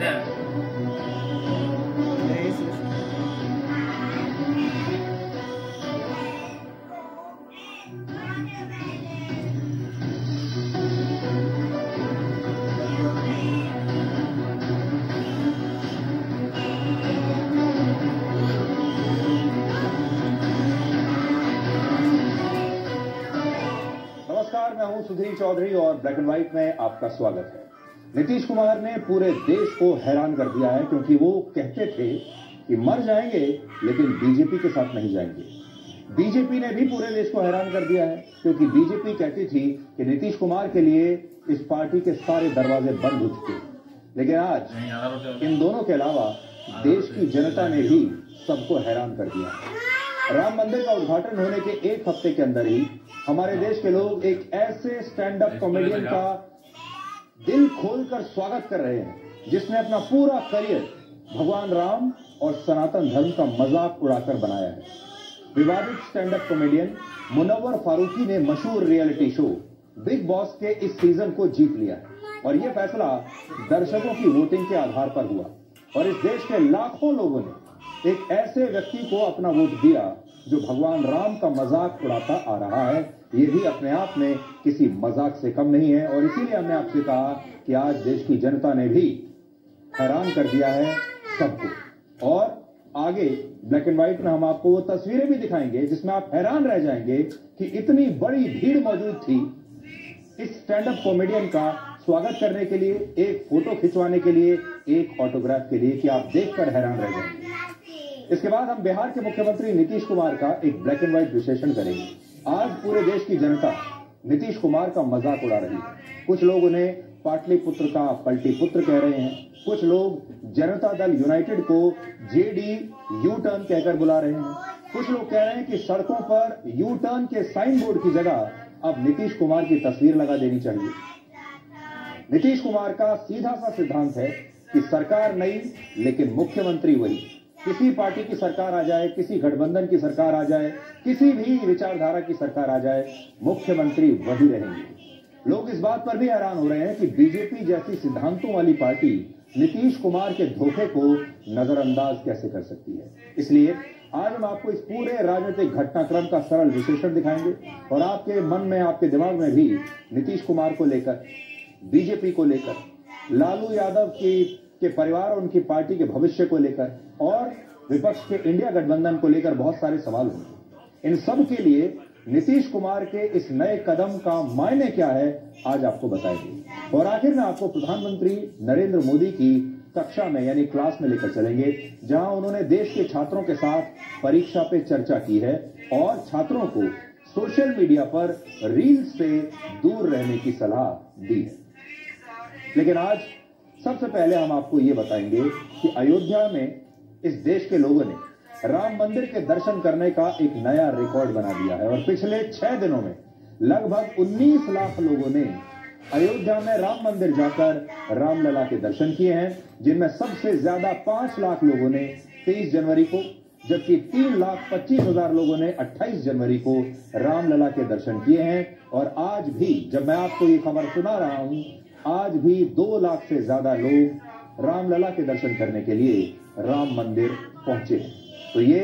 नमस्कार, मैं हूं सुधीर चौधरी और ब्लैक एंड व्हाइट में आपका स्वागत है। नीतीश कुमार ने पूरे देश को हैरान कर दिया है क्योंकि वो कहते थे कि मर जाएंगे लेकिन बीजेपी के साथ नहीं जाएंगे। बीजेपी ने भी पूरे देश को हैरान कर दिया है क्योंकि बीजेपी कहती थी कि नीतीश कुमार के लिए इस पार्टी के सारे दरवाजे बंद हो चुके, लेकिन आज इन दोनों के अलावा देश की जनता ने भी सबको हैरान कर दिया है। राम मंदिर का उद्घाटन होने के एक हफ्ते के अंदर ही हमारे देश के लोग एक ऐसे स्टैंड अप कॉमेडियन का दिल खोलकर स्वागत कर रहे हैं जिसने अपना पूरा करियर भगवान राम और सनातन धर्म का मजाक उड़ाकर बनाया है। विवादित stand up comedian Munawar Faruqui ने मशहूर रियलिटी शो बिग बॉस के इस सीजन को जीत लिया है और यह फैसला दर्शकों की वोटिंग के आधार पर हुआ और इस देश के लाखों लोगों ने एक ऐसे व्यक्ति को अपना वोट दिया जो भगवान राम का मजाक उड़ाता आ रहा है। ये भी अपने आप में किसी मजाक से कम नहीं है और इसीलिए हमने आपसे कहा कि आज देश की जनता ने भी हैरान कर दिया है सबको। और आगे ब्लैक एंड व्हाइट में हम आपको वो तस्वीरें भी दिखाएंगे जिसमें आप हैरान रह जाएंगे कि इतनी बड़ी भीड़ मौजूद थी इस स्टैंड अप कॉमेडियन का स्वागत करने के लिए, एक फोटो खिंचवाने के लिए, एक ऑटोग्राफ के लिए कि आप देखकर हैरान रह जाएंगे। इसके बाद हम बिहार के मुख्यमंत्री नीतीश कुमार का एक ब्लैक एंड व्हाइट विश्लेषण करेंगे। आज पूरे देश की जनता नीतीश कुमार का मजाक उड़ा रही है। कुछ लोग उन्हें पाटलिपुत्र का पलटी पुत्र कह रहे हैं, कुछ लोग जनता दल यूनाइटेड को जेडी यू टर्न कहकर बुला रहे हैं, कुछ लोग कह रहे हैं कि सड़कों पर यू टर्न के साइन बोर्ड की जगह अब नीतीश कुमार की तस्वीर लगा देनी चाहिए। नीतीश कुमार का सीधा सा सिद्धांत है कि सरकार नई लेकिन मुख्यमंत्री वही। किसी पार्टी की सरकार आ जाए, किसी गठबंधन की सरकार आ जाए, किसी भी विचारधारा की सरकार आ जाए, मुख्यमंत्री वही रहेंगे। लोग इस बात पर भी हैरान हो रहे हैं कि बीजेपी जैसी सिद्धांतों वाली पार्टी नीतीश कुमार के धोखे को नजरअंदाज कैसे कर सकती है। इसलिए आज हम आपको इस पूरे राजनीतिक घटनाक्रम का सरल विश्लेषण दिखाएंगे और आपके मन में, आपके दिमाग में भी नीतीश कुमार को लेकर, बीजेपी को लेकर, लालू यादव के परिवार और उनकी पार्टी के भविष्य को लेकर और विपक्ष के इंडिया गठबंधन को लेकर बहुत सारे सवाल होंगे। इन सब के लिए नीतीश कुमार के इस नए कदम का मायने क्या है आज आपको बताएंगे और आखिर में आपको प्रधानमंत्री नरेंद्र मोदी की कक्षा में यानी क्लास में लेकर चलेंगे जहां उन्होंने देश के छात्रों के साथ परीक्षा पे चर्चा की है और छात्रों को सोशल मीडिया पर रील्स से दूर रहने की सलाह दी है। लेकिन आज सबसे पहले हम आपको ये बताएंगे कि अयोध्या में इस देश के लोगों ने राम मंदिर के दर्शन करने का एक नया रिकॉर्ड बना दिया है और पिछले 6 दिनों में लगभग 19 लाख लोगों ने अयोध्या में राम मंदिर जाकर रामलला के दर्शन किए हैं, जिनमें सबसे ज्यादा 5 लाख लोगों ने 23 जनवरी को, जबकि 3,25,000 लोगों ने 28 जनवरी को रामलला के दर्शन किए हैं। और आज भी जब मैं आपको ये खबर सुना रहा हूं, आज भी 2 लाख से ज्यादा लोग रामलला के दर्शन करने के लिए राम मंदिर पहुंचे हैं। तो ये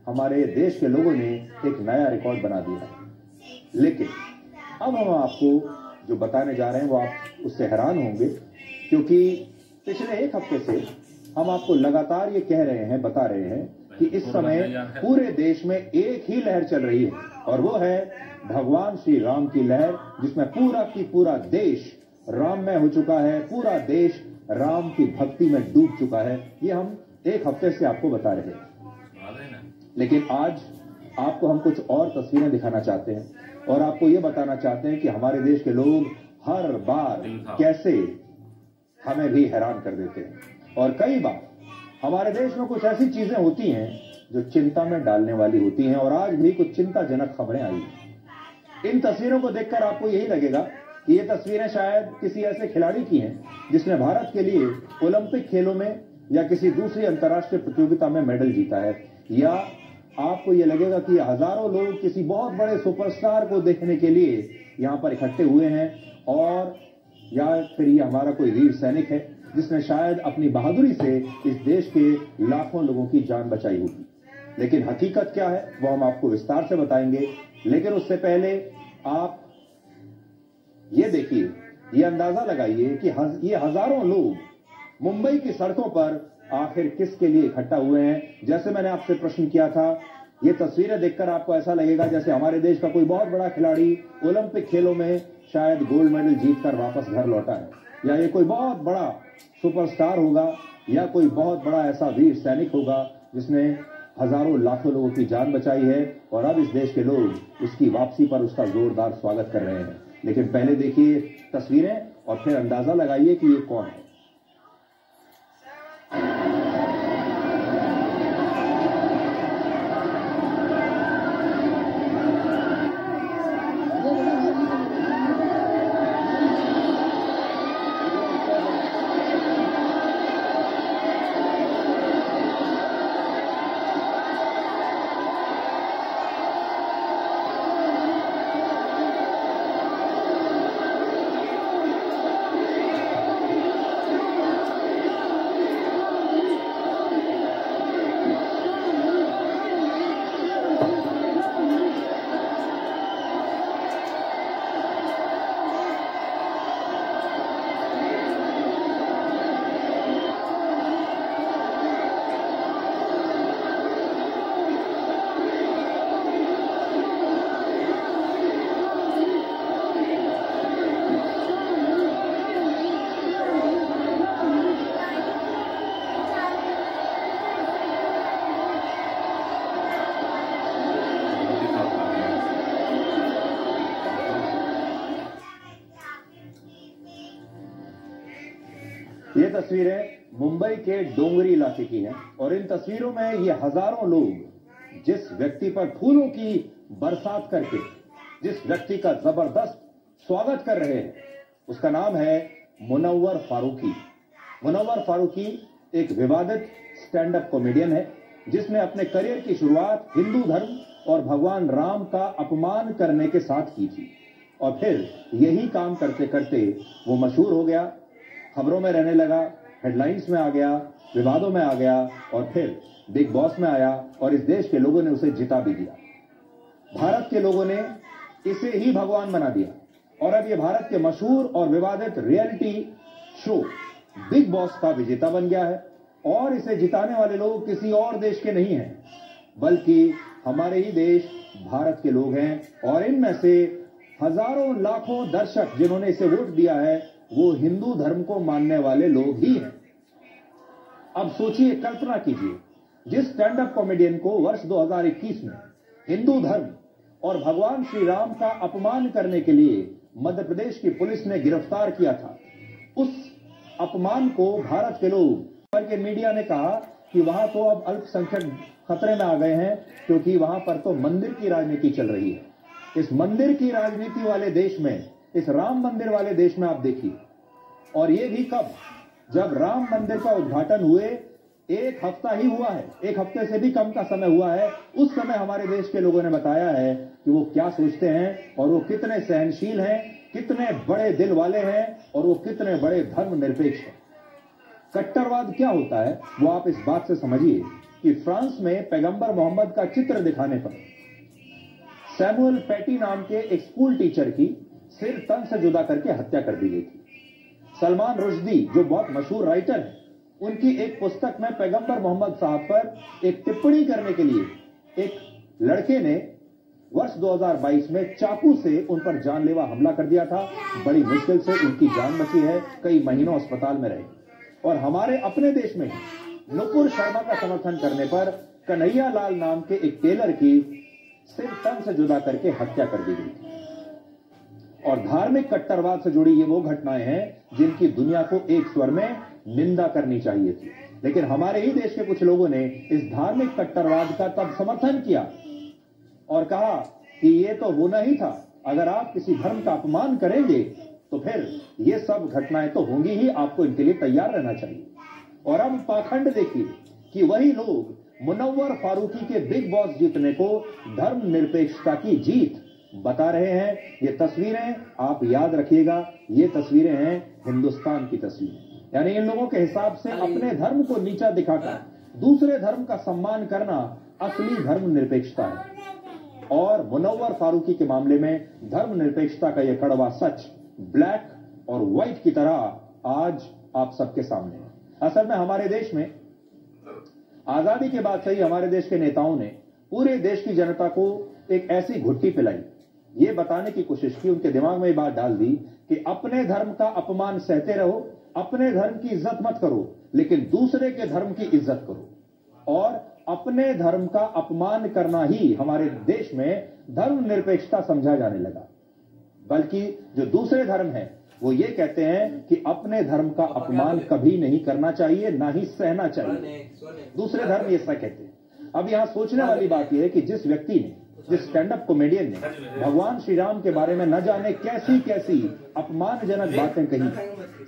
हमारे देश के लोगों ने एक नया रिकॉर्ड बना दिया है। लेकिन अब हम आपको जो बताने जा रहे हैं वो आप उससे हैरान होंगे क्योंकि पिछले एक हफ्ते से हम आपको लगातार ये कह रहे हैं, बता रहे हैं कि इस समय पूरे देश में एक ही लहर चल रही है और वो है भगवान श्री राम की लहर, जिसमें पूरा की पूरा देश राममय हो चुका है, पूरा देश राम की भक्ति में डूब चुका है। ये हम एक हफ्ते से आपको बता रहे हैं। लेकिन आज आपको हम कुछ और तस्वीरें दिखाना चाहते हैं और आपको ये बताना चाहते हैं कि हमारे देश के लोग हर बार कैसे हमें भी हैरान कर देते हैं और कई बार हमारे देश में कुछ ऐसी चीजें होती हैं जो चिंता में डालने वाली होती हैं और आज भी कुछ चिंताजनक खबरें आई हैं। इन तस्वीरों को देखकर आपको यही लगेगा कि ये तस्वीरें शायद किसी ऐसे खिलाड़ी की हैं जिसने भारत के लिए ओलंपिक खेलों में या किसी दूसरी अंतर्राष्ट्रीय प्रतियोगिता में मेडल जीता है, या आपको ये लगेगा कि हजारों लोग किसी बहुत बड़े सुपरस्टार को देखने के लिए यहां पर इकट्ठे हुए हैं और या फिर ये हमारा कोई वीर सैनिक है जिसने शायद अपनी बहादुरी से इस देश के लाखों लोगों की जान बचाई होगी। लेकिन हकीकत क्या है वो हम आपको विस्तार से बताएंगे। लेकिन उससे पहले आप ये देखिए, ये अंदाजा लगाइए कि ये हजारों लोग मुंबई की सड़कों पर आखिर किसके लिए इकट्ठा हुए हैं। जैसे मैंने आपसे प्रश्न किया था, ये तस्वीरें देखकर आपको ऐसा लगेगा जैसे हमारे देश का कोई बहुत बड़ा खिलाड़ी ओलंपिक खेलों में शायद गोल्ड मेडल जीतकर वापस घर लौटा है, या ये कोई बहुत बड़ा सुपरस्टार होगा, या कोई बहुत बड़ा ऐसा वीर सैनिक होगा जिसने हजारों लाखों लोगों की जान बचाई है और अब इस देश के लोग उसकी वापसी पर उसका जोरदार स्वागत कर रहे हैं। लेकिन पहले देखिए तस्वीरें और फिर अंदाजा लगाइए कि ये कौन है। ये तस्वीरें मुंबई के डोंगरी इलाके की हैं और इन तस्वीरों में ये हजारों लोग जिस व्यक्ति पर फूलों की बरसात करके जिस व्यक्ति का जबरदस्त स्वागत कर रहे हैं, उसका नाम है मुनव्वर फारूकी। मुनव्वर फारूकी एक विवादित स्टैंड अप कॉमेडियन है जिसने अपने करियर की शुरुआत हिंदू धर्म और भगवान राम का अपमान करने के साथ की थी और फिर यही काम करते करते वो मशहूर हो गया, खबरों में रहने लगा, हेडलाइंस में आ गया, विवादों में आ गया और फिर बिग बॉस में आया और इस देश के लोगों ने उसे जिता भी दिया। भारत के लोगों ने इसे ही भगवान बना दिया और अब ये भारत के मशहूर और विवादित रियलिटी शो बिग बॉस का विजेता बन गया है और इसे जिताने वाले लोग किसी और देश के नहीं हैं बल्कि हमारे ही देश भारत के लोग हैं और इनमें से हजारों लाखों दर्शक जिन्होंने इसे वोट दिया है वो हिंदू धर्म को मानने वाले लोग ही हैं। अब सोचिए, कल्पना कीजिए, जिस स्टैंड अप कॉमेडियन को वर्ष 2021 में हिंदू धर्म और भगवान श्री राम का अपमान करने के लिए मध्य प्रदेश की पुलिस ने गिरफ्तार किया था, उस अपमान को भारत के लोग के मीडिया ने कहा कि वहां तो अब अल्पसंख्यक खतरे में आ गए हैं क्योंकि वहां पर तो मंदिर की राजनीति चल रही है। इस मंदिर की राजनीति वाले देश में, इस राम मंदिर वाले देश में आप देखिए, और ये भी कब, जब राम मंदिर का उद्घाटन हुए 1 हफ्ता ही हुआ है, 1 हफ्ते से भी कम का समय हुआ है। उस समय हमारे देश के लोगों ने बताया है कि वो क्या सोचते हैं और वो कितने सहनशील हैं, कितने बड़े दिल वाले हैं और वो कितने बड़े धर्म निरपेक्ष हैं। कट्टरवाद क्या होता है वो आप इस बात से समझिए कि फ्रांस में पैगंबर मोहम्मद का चित्र दिखाने पर सैमुअल पैटी नाम के एक स्कूल टीचर की सिर तन से जुदा करके हत्या कर दी गई थी। सलमान रुश्दी जो बहुत मशहूर राइटर है, उनकी एक पुस्तक में पैगंबर मोहम्मद साहब पर एक टिप्पणी करने के लिए एक लड़के ने वर्ष 2022 में चाकू से उन पर जानलेवा हमला कर दिया था। बड़ी मुश्किल से उनकी जान बची है, कई महीनों अस्पताल में रहे। और हमारे अपने देश में ही नुपुर शर्मा का समर्थन करने पर कन्हैया लाल नाम के एक टेलर की सिर तन से जुदा करके हत्या कर दी गई थी। और धार्मिक कट्टरवाद से जुड़ी ये वो घटनाएं हैं जिनकी दुनिया को एक स्वर में निंदा करनी चाहिए थी, लेकिन हमारे ही देश के कुछ लोगों ने इस धार्मिक कट्टरवाद का तब समर्थन किया और कहा कि ये तो होना ही था, अगर आप किसी धर्म का अपमान करेंगे तो फिर ये सब घटनाएं तो होंगी ही, आपको इनके लिए तैयार रहना चाहिए। और अब पाखंड देखिए कि वही लोग मुनव्वर फारूकी के बिग बॉस जीतने को धर्म निरपेक्षता की जीत बता रहे हैं। ये तस्वीरें आप याद रखिएगा, ये तस्वीरें हैं हिंदुस्तान की तस्वीरें। यानी इन लोगों के हिसाब से अपने धर्म को नीचा दिखाकर दूसरे धर्म का सम्मान करना असली धर्मनिरपेक्षता है। और मुनव्वर फारूकी के मामले में धर्मनिरपेक्षता का यह कड़वा सच ब्लैक और व्हाइट की तरह आज आप सबके सामने है। असल में हमारे देश में आजादी के बाद से ही हमारे देश के नेताओं ने पूरे देश की जनता को एक ऐसी घुट्टी पिलाई, ये बताने की कोशिश की, उनके दिमाग में ये बात डाल दी कि अपने धर्म का अपमान सहते रहो, अपने धर्म की इज्जत मत करो, लेकिन दूसरे के धर्म की इज्जत करो। और अपने धर्म का अपमान करना ही हमारे देश में धर्मनिरपेक्षता समझा जाने लगा। बल्कि जो दूसरे धर्म है वो ये कहते हैं कि अपने धर्म का अपमान कभी नहीं करना चाहिए, ना ही सहना चाहिए। दूसरे धर्म ये ऐसा कहते हैं। अब यहां सोचने वाली बात यह है कि जिस व्यक्ति ने, जिस स्टैंड अप कॉमेडियन ने भगवान श्री राम के बारे में न जाने कैसी कैसी अपमानजनक बातें कही,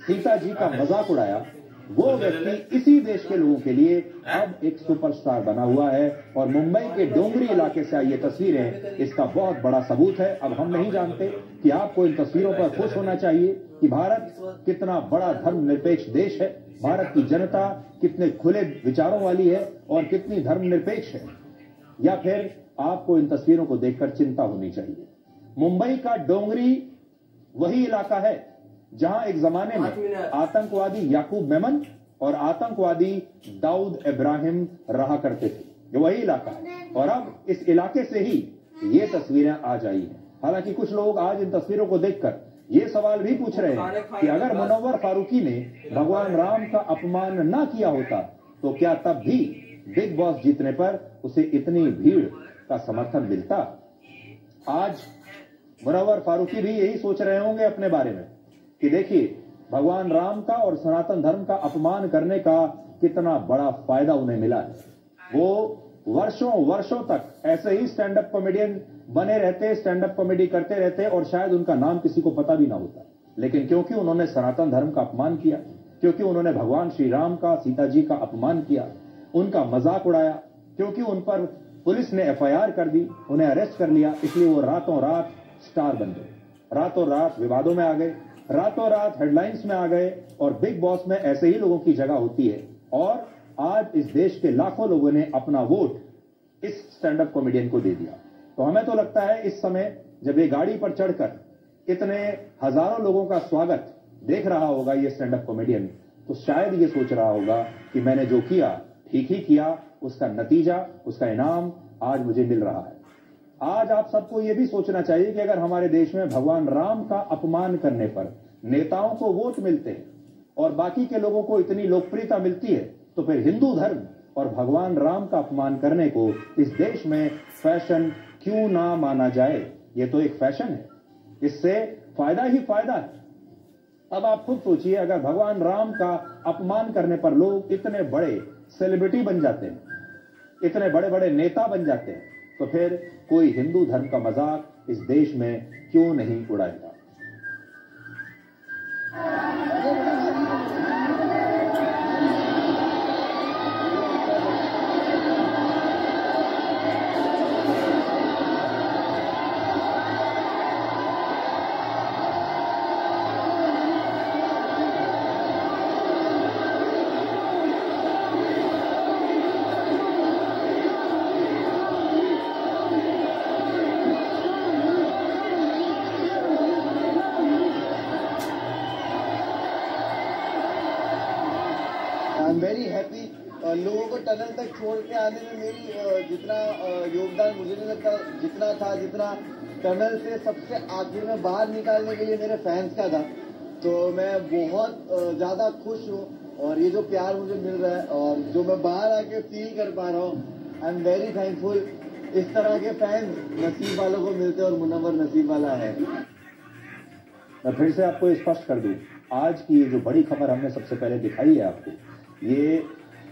सीता जी का मजाक उड़ाया, वो व्यक्ति इसी देश के लोगों के लिए अब एक सुपरस्टार बना हुआ है। और मुंबई के डोंगरी इलाके से आई ये तस्वीरें इसका बहुत बड़ा सबूत है। अब हम नहीं जानते कि आपको इन तस्वीरों पर खुश होना चाहिए कि भारत कितना बड़ा धर्मनिरपेक्ष देश है, भारत की जनता कितने खुले विचारों वाली है और कितनी धर्मनिरपेक्ष है, या फिर आपको इन तस्वीरों को देखकर चिंता होनी चाहिए। मुंबई का डोंगरी वही इलाका है जहां एक जमाने में आतंकवादी याकूब मेमन और आतंकवादी दाऊद इब्राहिम रहा करते थे, जो वही इलाका है। और अब इस इलाके से ही ये तस्वीरें आज आई हैं। हालांकि कुछ लोग आज इन तस्वीरों को देखकर ये सवाल भी पूछ रहे हैं कि अगर मुनव्वर फारूकी ने भगवान राम का अपमान ना किया होता तो क्या तब भी बिग बॉस जीतने पर उसे इतनी भीड़ का समर्थन मिलता? आज मुनव्वर फारूकी भी यही सोच रहे होंगे अपने बारे में कि देखिए भगवान राम का और सनातन धर्म का अपमान करने का कितना बड़ा फायदा उन्हें मिला है। वो वर्षों वर्षों तक ऐसे ही स्टैंड अप कॉमेडियन बने रहते, स्टैंड अप कॉमेडी करते रहते और शायद उनका नाम किसी को पता भी ना होता, लेकिन क्योंकि उन्होंने सनातन धर्म का अपमान किया, क्योंकि उन्होंने भगवान श्री राम का, सीता जी का अपमान किया, उनका मजाक उड़ाया, क्योंकि उन पर पुलिस ने FIR कर दी, उन्हें अरेस्ट कर लिया, इसलिए वो रातों रात स्टार बन गए, रातों रात विवादों में आ गए, रातों रात हेडलाइंस में आ गए। और बिग बॉस में ऐसे ही लोगों की जगह होती है। और आज इस देश के लाखों लोगों ने अपना वोट इस स्टैंड अप कॉमेडियन को दे दिया। तो हमें तो लगता है इस समय जब ये गाड़ी पर चढ़कर इतने हजारों लोगों का स्वागत देख रहा होगा ये स्टैंड अप कॉमेडियन, तो शायद ये सोच रहा होगा कि मैंने जो किया ठीक ही किया, उसका नतीजा, उसका इनाम आज मुझे मिल रहा है। आज आप सबको यह भी सोचना चाहिए कि अगर हमारे देश में भगवान राम का अपमान करने पर नेताओं को वोट मिलते हैं और बाकी के लोगों को इतनी लोकप्रियता मिलती है, तो फिर हिंदू धर्म और भगवान राम का अपमान करने को इस देश में फैशन क्यों ना माना जाए? ये तो एक फैशन है, इससे फायदा ही फायदा है। अब आप खुद सोचिए, अगर भगवान राम का अपमान करने पर लोग इतने बड़े सेलिब्रिटी बन जाते हैं, इतने बड़े बड़े नेता बन जाते हैं, तो फिर कोई हिंदू धर्म का मजाक इस देश में क्यों नहीं उड़ाएगा? I am very happy. लोगों को टनल तक छोड़ के आने में मेरी जितना योगदान मुझे नहीं लगता जितना था, जितना टनल से सबसे आखिर में बाहर निकालने के लिए मेरे फैंस का था। तो मैं बहुत ज्यादा खुश हूँ और ये जो प्यार मुझे मिल रहा है और जो मैं बाहर आके फील कर पा रहा हूँ, आई एम वेरी थैंकफुल। इस तरह के फैंस नसीब वालों को मिलते हैं और मुनव्वर नसीब वाला है। मैं फिर से आपको स्पष्ट कर दूं, आज की जो बड़ी खबर हमने सबसे पहले दिखाई है आपको, ये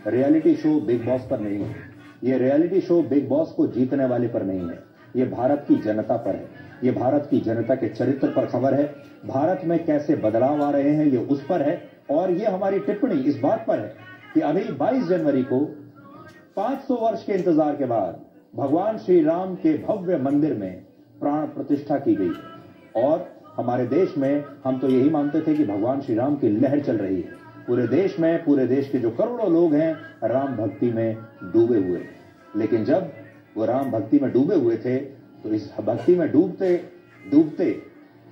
रियलिटी शो बिग बॉस पर नहीं है। ये रियलिटी शो बिग बॉस को जीतने वाले पर नहीं है, ये भारत की जनता पर है। ये भारत की जनता के चरित्र पर खबर है। भारत में कैसे बदलाव आ रहे हैं ये उस पर है। और ये हमारी टिप्पणी इस बात पर है कि अभी 22 जनवरी को 500 वर्ष के इंतजार के बाद भगवान श्री राम के भव्य मंदिर में प्राण प्रतिष्ठा की गई है। और हमारे देश में हम तो यही मानते थे कि भगवान श्री राम की लहर चल रही है, पूरे देश के जो करोड़ों लोग हैं राम भक्ति में डूबे हुए हैं। लेकिन जब वो राम भक्ति में डूबे हुए थे तो इस भक्ति में डूबते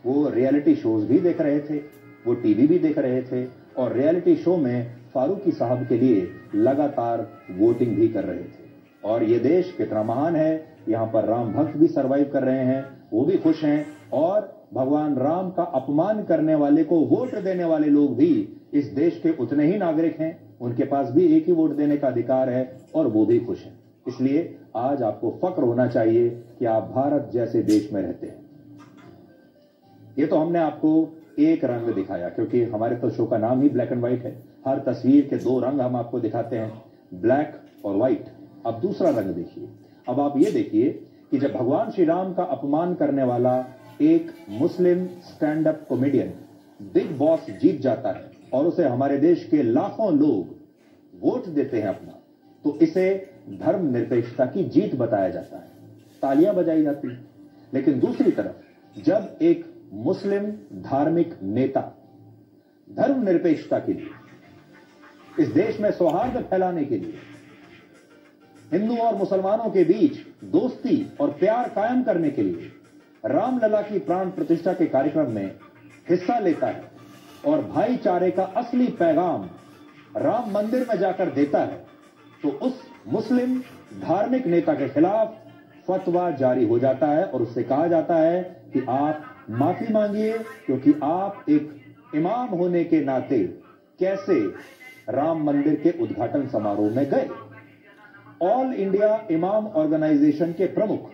वो रियलिटी शोज भी देख रहे थे, वो टीवी भी देख रहे थे और रियलिटी शो में फारूकी साहब के लिए लगातार वोटिंग भी कर रहे थे। और ये देश कितना महान है, यहाँ पर राम भक्त भी सरवाइव कर रहे हैं, वो भी खुश हैं और भगवान राम का अपमान करने वाले को वोट देने वाले लोग भी इस देश के उतने ही नागरिक हैं, उनके पास भी एक ही वोट देने का अधिकार है और वो भी खुश हैं। इसलिए आज आपको फक्र होना चाहिए कि आप भारत जैसे देश में रहते हैं। ये तो हमने आपको एक रंग दिखाया क्योंकि हमारे तो शो का नाम ही ब्लैक एंड व्हाइट है। हर तस्वीर के दो रंग हम आपको दिखाते हैं, ब्लैक और व्हाइट। अब दूसरा रंग देखिए। अब आप ये देखिए कि जब भगवान श्री राम का अपमान करने वाला एक मुस्लिम stand up comedian Bigg Boss जीत जाता है और उसे हमारे देश के लाखों लोग वोट देते हैं अपना, तो इसे धर्मनिरपेक्षता की जीत बताया जाता है, तालियां बजाई जाती हैं। लेकिन दूसरी तरफ जब एक मुस्लिम धार्मिक नेता धर्मनिरपेक्षता के लिए, इस देश में सौहार्द फैलाने के लिए, हिंदू और मुसलमानों के बीच दोस्ती और प्यार कायम करने के लिए रामलला की प्राण प्रतिष्ठा के कार्यक्रम में हिस्सा लेता है और भाईचारे का असली पैगाम राम मंदिर में जाकर देता है, तो उस मुस्लिम धार्मिक नेता के खिलाफ फतवा जारी हो जाता है और उससे कहा जाता है कि आप माफी मांगिए क्योंकि आप एक इमाम होने के नाते कैसे राम मंदिर के उद्घाटन समारोह में गए। ऑल इंडिया इमाम ऑर्गेनाइजेशन के प्रमुख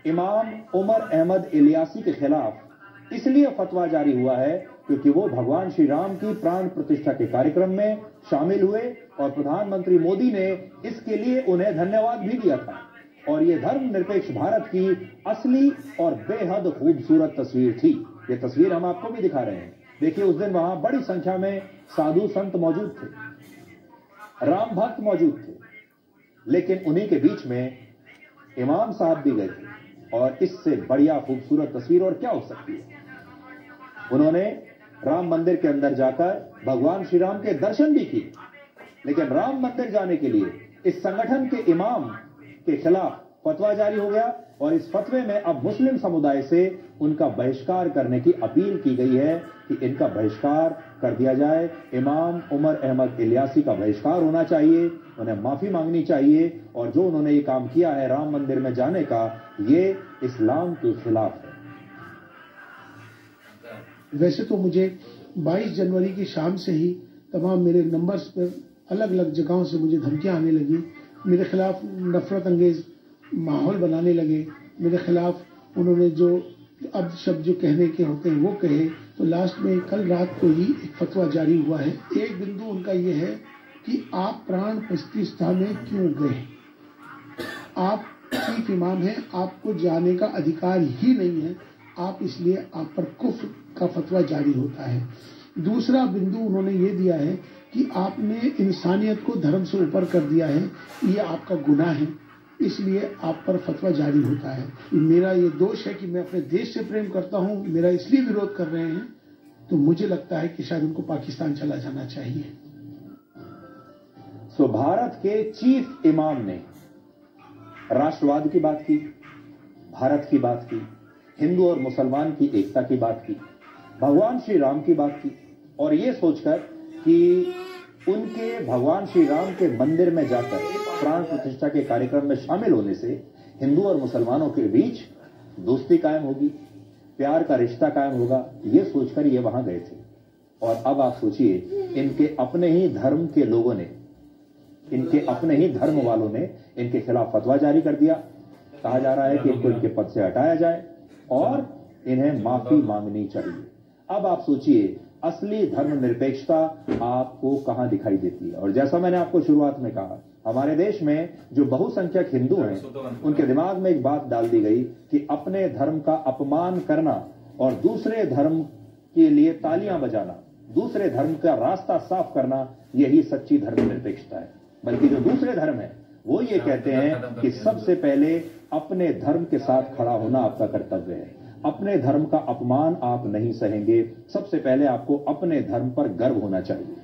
इमाम उमर अहमद इलियासी के खिलाफ इसलिए फतवा जारी हुआ है क्योंकि वो भगवान श्री राम की प्राण प्रतिष्ठा के कार्यक्रम में शामिल हुए और प्रधानमंत्री मोदी ने इसके लिए उन्हें धन्यवाद भी दिया था। और ये धर्मनिरपेक्ष भारत की असली और बेहद खूबसूरत तस्वीर थी। ये तस्वीर हम आपको भी दिखा रहे हैं। देखिए, उस दिन वहां बड़ी संख्या में साधु संत मौजूद थे, राम भक्त मौजूद थे, लेकिन उन्हीं के बीच में इमाम साहब भी गए थे। और इससे बढ़िया खूबसूरत तस्वीर और क्या हो सकती है। उन्होंने राम मंदिर के अंदर जाकर भगवान श्री राम के दर्शन भी किए, लेकिन राम मंदिर जाने के लिए इस संगठन के इमाम के खिलाफ फतवा जारी हो गया और इस फतवे में अब मुस्लिम समुदाय से उनका बहिष्कार करने की अपील की गई है कि इनका बहिष्कार कर दिया जाए। इमाम उमर अहमद इलियासी का बहिष्कार होना चाहिए, उन्हें माफी मांगनी चाहिए और जो उन्होंने ये काम किया है राम मंदिर में जाने का, ये इस्लाम के खिलाफ है। वैसे तो मुझे 22 जनवरी की शाम से ही तमाम मेरे नंबर्स पर अलग अलग जगहों से मुझे धमकियां आने लगी, मेरे खिलाफ नफरत अंगेज माहौल बनाने लगे, मेरे खिलाफ उन्होंने जो अब शब्द जो कहने के होते हैं वो कहे। तो लास्ट में कल रात को ही एक फतवा जारी हुआ है। एक बिंदु उनका ये है कि आप प्राण प्रतिष्ठा में क्यों गए, आप चीफ इमाम हैं, आपको जाने का अधिकार ही नहीं है, आप इसलिए आप पर कुफ्र का फतवा जारी होता है। दूसरा बिंदु उन्होंने ये दिया है कि आपने इंसानियत को धर्म से ऊपर कर दिया है, ये आपका गुनाह है, इसलिए आप पर फतवा जारी होता है। मेरा ये दोष है कि मैं अपने देश से प्रेम करता हूं, मेरा इसलिए विरोध कर रहे हैं, तो मुझे लगता है कि शायद उनको पाकिस्तान चला जाना चाहिए। सो भारत के चीफ इमाम ने राष्ट्रवाद की बात की, भारत की बात की, हिंदू और मुसलमान की एकता की बात की, भगवान श्री राम की बात की और ये सोचकर कि उनके भगवान श्री राम के मंदिर में जाकर प्राण प्रतिष्ठा के कार्यक्रम में शामिल होने से हिंदू और मुसलमानों के बीच दोस्ती कायम होगी, प्यार का रिश्ता कायम होगा, ये सोचकर ये वहां गए थे। और अब आप सोचिए, इनके अपने ही धर्म के लोगों ने, इनके अपने ही धर्म वालों ने इनके खिलाफ फतवा जारी कर दिया। कहा जा रहा है कि इनको इनके पद से हटाया जाए और इन्हें माफी मांगनी चाहिए। अब आप सोचिए, असली धर्मनिरपेक्षता आपको कहां दिखाई देती है। और जैसा मैंने आपको शुरुआत में कहा, हमारे देश में जो बहुसंख्यक हिंदू हैं, उनके दिमाग में एक बात डाल दी गई कि अपने धर्म का अपमान करना और दूसरे धर्म के लिए तालियां बजाना, दूसरे धर्म का रास्ता साफ करना, यही सच्ची धर्मनिरपेक्षता है। बल्कि जो दूसरे धर्म है वो ये कहते हैं कि सबसे पहले अपने धर्म के साथ खड़ा होना आपका कर्तव्य है, अपने धर्म का अपमान आप नहीं सहेंगे, सबसे पहले आपको अपने धर्म पर गर्व होना चाहिए।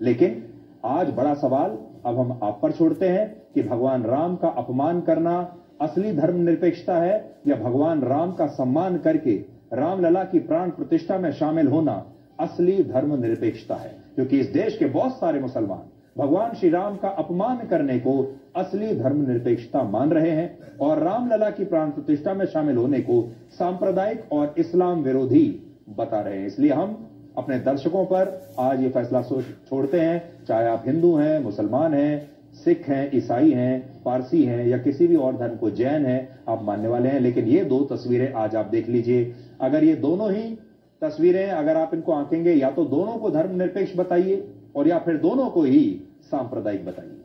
लेकिन आज बड़ा सवाल अब हम आप पर छोड़ते हैं कि भगवान राम का अपमान करना असली धर्मनिरपेक्षता है या भगवान राम का सम्मान करके रामलला की प्राण प्रतिष्ठा में शामिल होना असली धर्मनिरपेक्षता है। क्योंकि इस देश के बहुत सारे मुसलमान भगवान श्री राम का अपमान करने को असली धर्मनिरपेक्षता मान रहे हैं और रामलला की प्राण प्रतिष्ठा में शामिल होने को सांप्रदायिक और इस्लाम विरोधी बता रहे हैं। इसलिए हम अपने दर्शकों पर आज ये फैसला छोड़ते हैं, चाहे आप हिंदू हैं, मुसलमान हैं, सिख हैं, ईसाई हैं, पारसी हैं या किसी भी और धर्म को, जैन हैं, आप मानने वाले हैं। लेकिन ये दो तस्वीरें आज आप देख लीजिए। अगर ये दोनों ही तस्वीरें अगर आप इनको आंकेंगे, या तो दोनों को धर्मनिरपेक्ष बताइए और या फिर दोनों को ही सांप्रदायिक बताइए।